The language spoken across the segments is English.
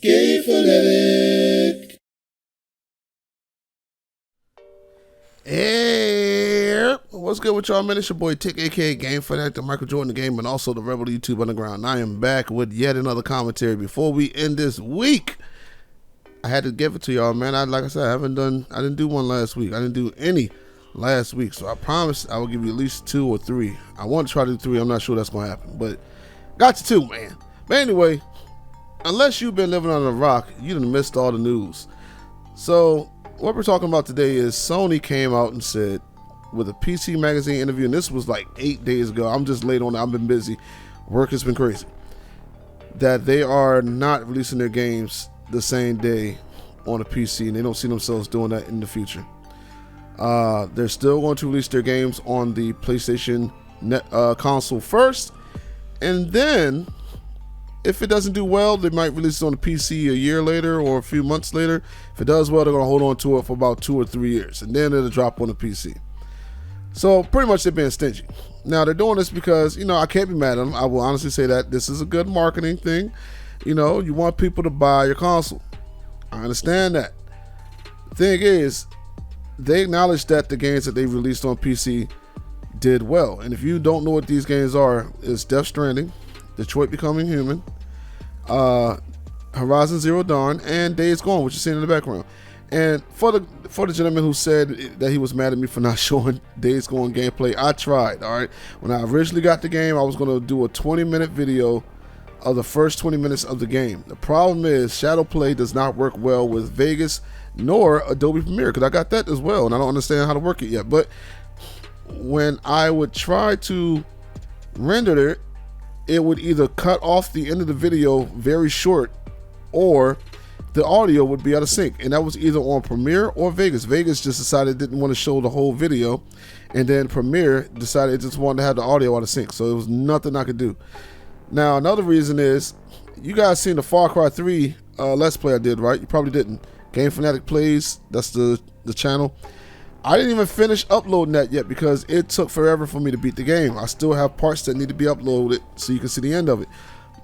Game Fanatic. Hey, what's good with y'all, man? It's your boy Tick, aka Game Fanatic, the Michael Jordan the Game, and also the Rebel YouTube Underground. I am back with yet another commentary. Before we end this week, I had to give it to y'all, man. Like I said, I didn't do one last week. I didn't do any last week, so I promised I will give you at least 2 or 3. I want to try to do 3. I'm not sure that's gonna happen, but got you 2, man. But anyway, unless you've been living under a rock, you done missed all the news. So what we're talking about today is Sony came out and said, with a PC Magazine interview, and this was like 8 days ago. I'm just late on it. I've been busy. Work has been crazy. That they are not releasing their games the same day on a PC, and they don't see themselves doing that in the future. They're still going to release their games on the PlayStation console first, and then if it doesn't do well, they might release it on the PC a year later or a few months later. If it does well, they're going to hold on to it for about 2 or 3 years, and then it'll drop on the PC. So pretty much they're being stingy. Now they're doing this because, I can't be mad at them. I will honestly say that this is a good marketing thing. You want people to buy your console. I understand that. The thing is, they acknowledge that the games that they released on PC did well. And if you don't know what these games are, it's Death Stranding, Detroit Becoming Human, Horizon Zero Dawn, and Days Gone, which you're seeing in the background. And for the gentleman who said that he was mad at me for not showing Days Gone gameplay, I tried, all right? When I originally got the game, I was going to do a 20-minute video of the first 20 minutes of the game. The problem is Shadowplay does not work well with Vegas nor Adobe Premiere, because I got that as well, and I don't understand how to work it yet. But when I would try to render it, it would either cut off the end of the video very short, or the audio would be out of sync, and that was either on Premiere or Vegas. Vegas just decided it didn't want to show the whole video, and then Premiere decided it just wanted to have the audio out of sync, so it was nothing I could do. Now, another reason is, you guys seen the Far Cry 3 Let's Play I did, right? You probably didn't. Game Fanatic Plays, that's the channel. I didn't even finish uploading that yet because it took forever for me to beat the game. I still have parts that need to be uploaded so you can see the end of it.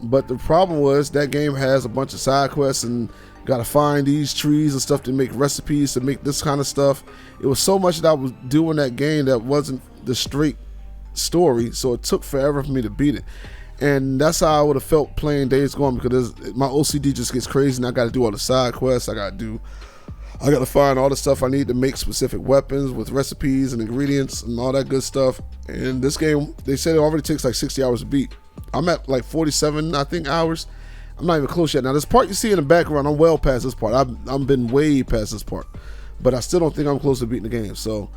But the problem was that game has a bunch of side quests and got to find these trees and stuff to make recipes to make this kind of stuff. It was so much that I was doing that game that wasn't the straight story, so it took forever for me to beat it. And that's how I would have felt playing Days Gone, because my OCD just gets crazy and I got to do all the side quests. I got to find all the stuff I need to make specific weapons with recipes and ingredients and all that good stuff. And this game, they said it already takes like 60 hours to beat. I'm at like 47, I think, hours. I'm not even close yet. Now, this part you see in the background, I'm well past this part. I've been way past this part. But I still don't think I'm close to beating the game. So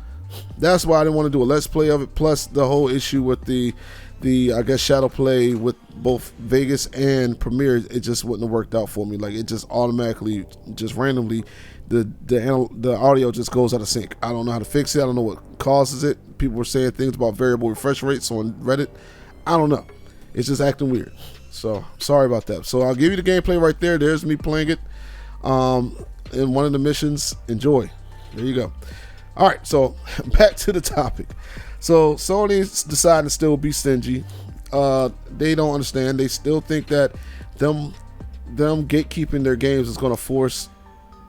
that's why I didn't want to do a Let's Play of it. Plus the whole issue with the I guess Shadow Play with both Vegas and Premiere, it just wouldn't have worked out for me. Like, it just automatically, just randomly, the audio just goes out of sync. I don't know how to fix it. I don't know what causes it. People were saying things about variable refresh rates on Reddit. I don't know. It's just acting weird. So sorry about that. So I'll give you the gameplay right there. There's me playing it in one of the missions. Enjoy. There you go. All right, so back to the topic. So Sony's deciding to still be stingy. They don't understand. They still think that them gatekeeping their games is going to force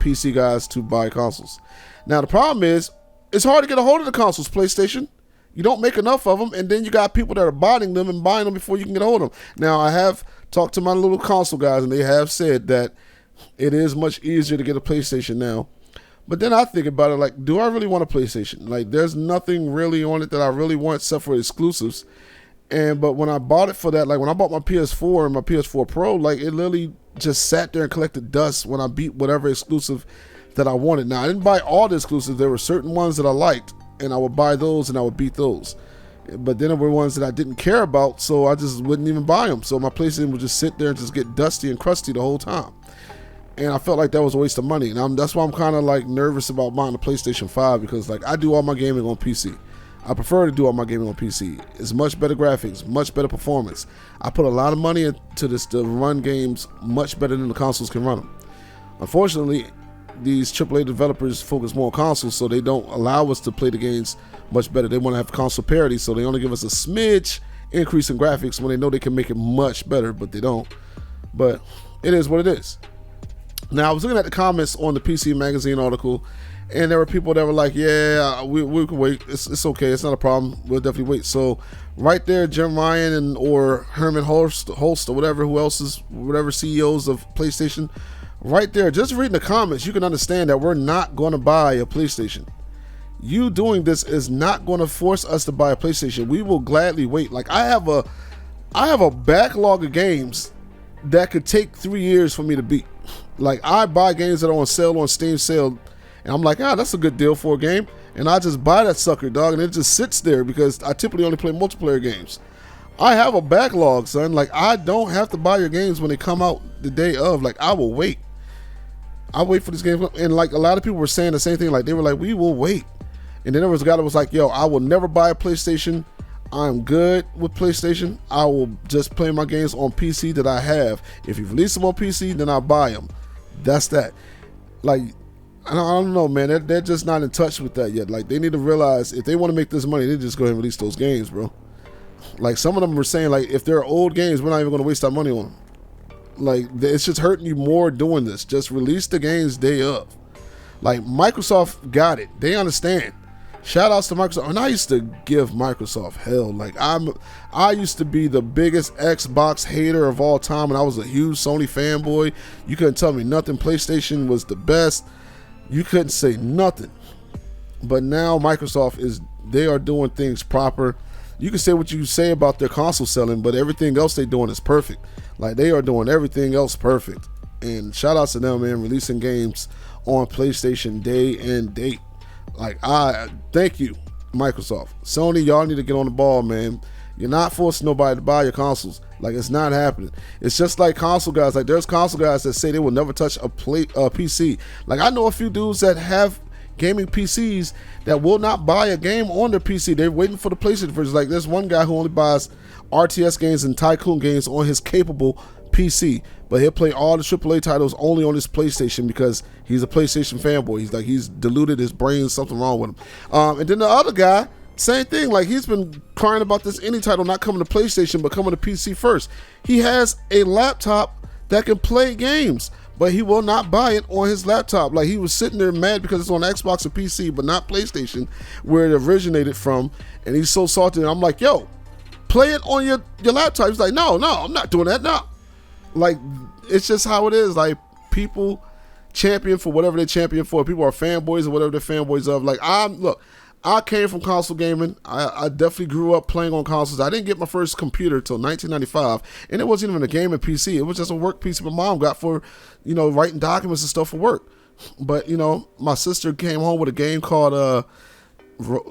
PC guys to buy consoles. Now the problem is, it's hard to get a hold of the consoles, PlayStation. You don't make enough of them, and then you got people that are buying them and buying them before you can get a hold of them. Now, I have talked to my little console guys, and they have said that it is much easier to get a PlayStation now. But then I think about it, like, do I really want a PlayStation? Like, there's nothing really on it that I really want except for exclusives. But when I bought it for that, like when I bought my PS4 and my PS4 Pro, like, it literally just sat there and collected dust when I beat whatever exclusive that I wanted. Now, I didn't buy all the exclusives. There were certain ones that I liked, and I would buy those and I would beat those. But then there were ones that I didn't care about, so I just wouldn't even buy them. So my PlayStation would just sit there and just get dusty and crusty the whole time. And I felt like that was a waste of money. And that's why I'm kind of like nervous about buying the PlayStation 5, because like I do all my gaming on PC. I prefer to do all my gaming on PC. It's much better graphics, much better performance. I put a lot of money into this to run games much better than the consoles can run them. Unfortunately, these AAA developers focus more on consoles, so they don't allow us to play the games much better. They want to have console parity, so they only give us a smidge increase in graphics when they know they can make it much better, but they don't. But it is what it is. Now, I was looking at the comments on the PC Magazine article, and there were people that were like, yeah, we can wait. It's okay. It's not a problem. We'll definitely wait. So right there, Jim Ryan or Herman Holst or whatever CEOs of PlayStation, right there, just reading the comments, you can understand that we're not going to buy a PlayStation. You doing this is not going to force us to buy a PlayStation. We will gladly wait. Like I have a backlog of games that could take 3 years for me to beat. Like I buy games that are on sale on Steam sale, and I'm like, that's a good deal for a game, and I just buy that sucker, dog, and it just sits there because I typically only play multiplayer games. I have a backlog, son. Like I don't have to buy your games when they come out the day of. Like I will wait. I wait for this game, and like a lot of people were saying the same thing. Like they were like, we will wait. And then there was a guy that was like, yo, I will never buy a PlayStation. I'm good with PlayStation. I will just play my games on PC that I have. If you release them on PC, then I'll buy them. That's that. Like, I don't know, man. They're just not in touch with that yet. Like, they need to realize if they want to make this money, they just go ahead and release those games, bro. Like, some of them were saying, like, if they're old games, we're not even going to waste our money on them. Like, it's just hurting you more doing this. Just release the games day of. Like, Microsoft got it. They understand. Shout outs to Microsoft. And I used to give Microsoft hell. Like I used to be the biggest Xbox hater of all time, and I was a huge Sony fanboy. You couldn't tell me nothing. PlayStation was the best. You couldn't say nothing. But now Microsoft they are doing things proper. You can say what you say about their console selling, but everything else they're doing is perfect. Like they are doing everything else perfect. And shout outs to them, man, releasing games on PlayStation day and date. Like, I thank you, Microsoft. Sony, y'all need to get on the ball, man. You're not forcing nobody to buy your consoles. Like, it's not happening. It's just like console guys. Like, there's console guys that say they will never touch a PC. Like, I know a few dudes that have gaming PCs that will not buy a game on their PC. They're waiting for the PlayStation version. Like, there's one guy who only buys RTS games and Tycoon games on his capable PC, but he'll play all the AAA titles only on his PlayStation because he's a PlayStation fanboy. He's diluted his brain, something wrong with him. And then the other guy, same thing. Like he's been crying about this indie title not coming to PlayStation but coming to PC first. He has a laptop that can play games, but he will not buy it on his laptop. Like he was sitting there mad because it's on Xbox and PC but not PlayStation, where it originated from, and he's so salty. And I'm like, yo, play it on your laptop. He's like, no, I'm not doing that. No. Like, it's just how it is. Like, people champion for whatever they champion for. People are fanboys or whatever they're fanboys of. Like, I came from console gaming. I definitely grew up playing on consoles. I didn't get my first computer till 1995, and it wasn't even a gaming PC. It was just a work PC my mom got for, writing documents and stuff for work. But, my sister came home with a game called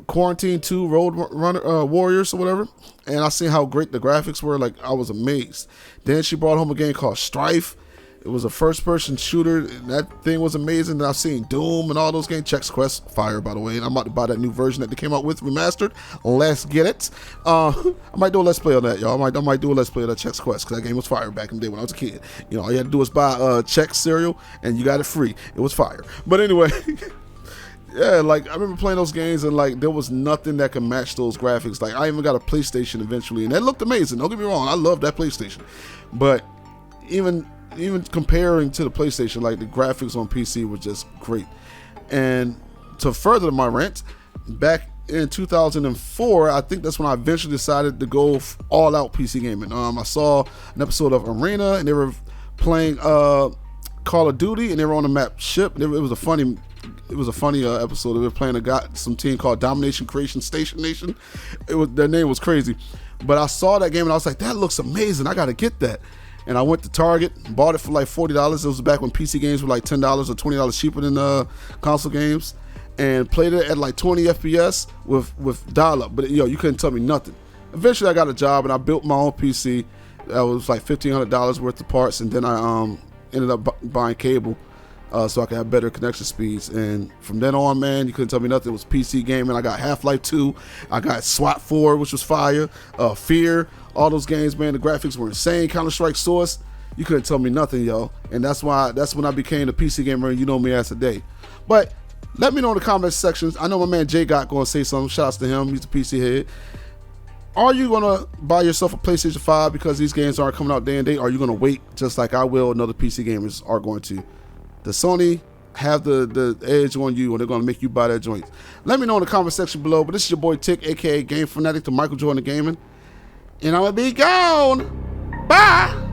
Quarantine 2 Road Runner Warriors or whatever, and I seen how great the graphics were. Like, I was amazed. Then she brought home a game called Strife. It was a first-person shooter, and that thing was amazing. And I've seen Doom and all those games. Chex Quest, fire, by the way. And I'm about to buy that new version that they came out with, remastered. Let's get it. I might do a Let's Play on that, y'all. I might do a Let's Play on that Chex Quest, because that game was fire back in the day when I was a kid. All you had to do was buy Chex cereal, and you got it free. It was fire. But anyway... Yeah, like, I remember playing those games, and, like, there was nothing that could match those graphics. Like, I even got a PlayStation eventually, and that looked amazing. Don't get me wrong. I love that PlayStation. But even comparing to the PlayStation, like, the graphics on PC were just great. And to further my rant, back in 2004, I think that's when I eventually decided to go all out PC gaming. I saw an episode of Arena, and they were playing Call of Duty, and they were on the map Ship. It was a funny episode. They were playing some team called Domination Creation Station Nation. Their name was crazy, but I saw that game and I was like, that looks amazing. I got to get that. And I went to Target, bought it for like $40. It was back when PC games were like $10 or $20 cheaper than console games, and played it at like 20 FPS with dial-up. But you couldn't tell me nothing. Eventually, I got a job and I built my own PC. That was like $1,500 worth of parts, and then I ended up buying cable. So I could have better connection speeds. And from then on, man, you couldn't tell me nothing. It was PC gaming. I got Half-Life 2. I got SWAT 4, which was fire. Fear. All those games, man, the graphics were insane. Counter-Strike Source. You couldn't tell me nothing, yo. And that's when I became a PC gamer, and you know me as today. But let me know in the comments sections. I know my man Jay got going to say something. Shouts to him. He's a PC head. Are you going to buy yourself a PlayStation 5 because these games aren't coming out day and date? Or are you going to wait just like I will and other PC gamers are going to? the Sony have the edge on you, and they're gonna make you buy their joints. Let me know in the comment section below. But this is your boy Tick, aka Game Fanatic, to Michael Jordan Gaming, and I'm gonna be gone. Bye.